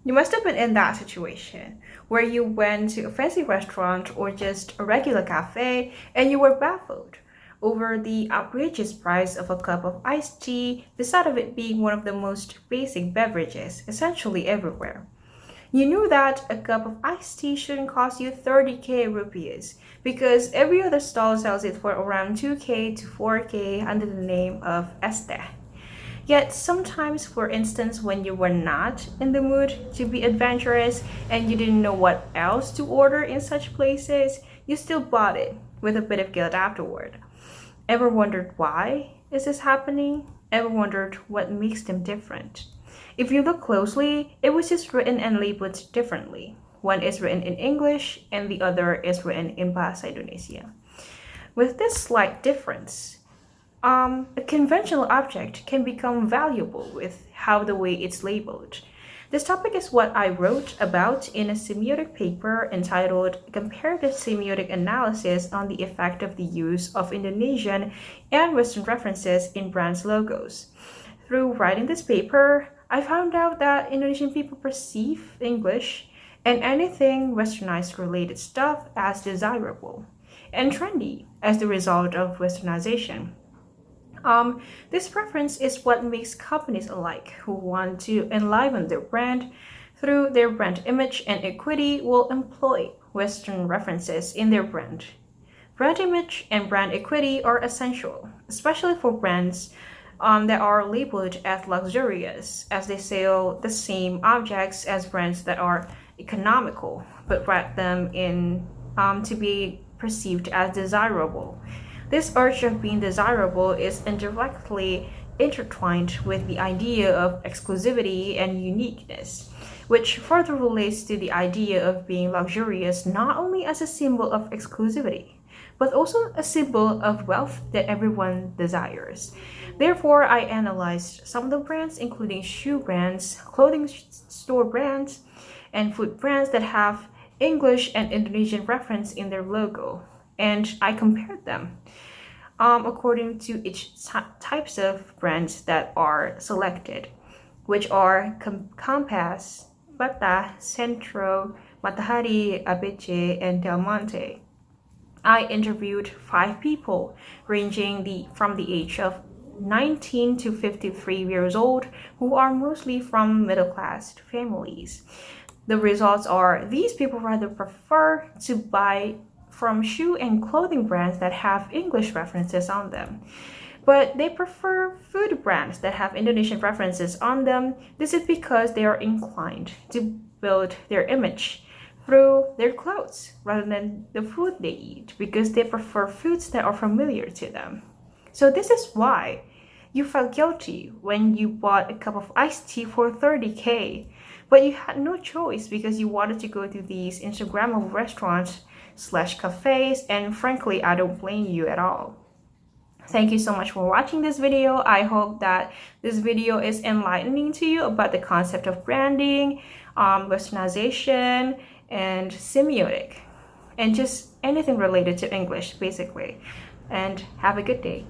You must have been in that situation where you went to a fancy restaurant or just a regular cafe and you were baffled over the outrageous price of a cup of iced tea, despite of it being one of the most basic beverages essentially everywhere. You knew that a cup of iced tea shouldn't cost you 30k rupees because every other stall sells it for around 2k to 4k under the name of este. Yet sometimes, for instance, when you were not in the mood to be adventurous and you didn't know what else to order in such places, you still bought it with a bit of guilt afterward. Ever wondered why is this happening? Ever wondered what makes them different? If you look closely, it was just written and labeled differently. One is written in English and the other is written in Bahasa Indonesia. With this slight difference, a conventional object can become valuable with how the way it's labeled. This topic is what I wrote about in a semiotic paper entitled Comparative Semiotic Analysis on the Effect of the Use of Indonesian and Western References in Brands' Logos. Through writing this paper, I found out that Indonesian people perceive English and anything westernized related stuff as desirable and trendy as the result of westernization. This preference is what makes companies alike who want to enliven their brand through their brand image and equity will employ Western references in their brand. Brand image and brand equity are essential, especially for brands that are labeled as luxurious, as they sell the same objects as brands that are economical, but write them in to be perceived as desirable. This urge of being desirable is indirectly intertwined with the idea of exclusivity and uniqueness, which further relates to the idea of being luxurious not only as a symbol of exclusivity, but also a symbol of wealth that everyone desires. Therefore, I analyzed some of the brands, including shoe brands, clothing store brands, and food brands that have English and Indonesian reference in their logo, and I compared them according to each types of brands that are selected, which are Compass, Bata, Centro, Matahari, ABC, and Del Monte. I interviewed 5 people ranging from the age of 19 to 53 years old who are mostly from middle-class families. The results are these people rather prefer to buy from shoe and clothing brands that have English references on them. But they prefer food brands that have Indonesian references on them. This is because they are inclined to build their image through their clothes rather than the food they eat, because they prefer foods that are familiar to them. So this is why you felt guilty when you bought a cup of iced tea for 30k, but you had no choice because you wanted to go to these Instagrammable restaurants/cafes, and frankly, I don't blame you at all. Thank you so much for watching this video. I hope that this video is enlightening to you about the concept of branding, westernization, and semiotic, and just anything related to English, basically. And have a good day.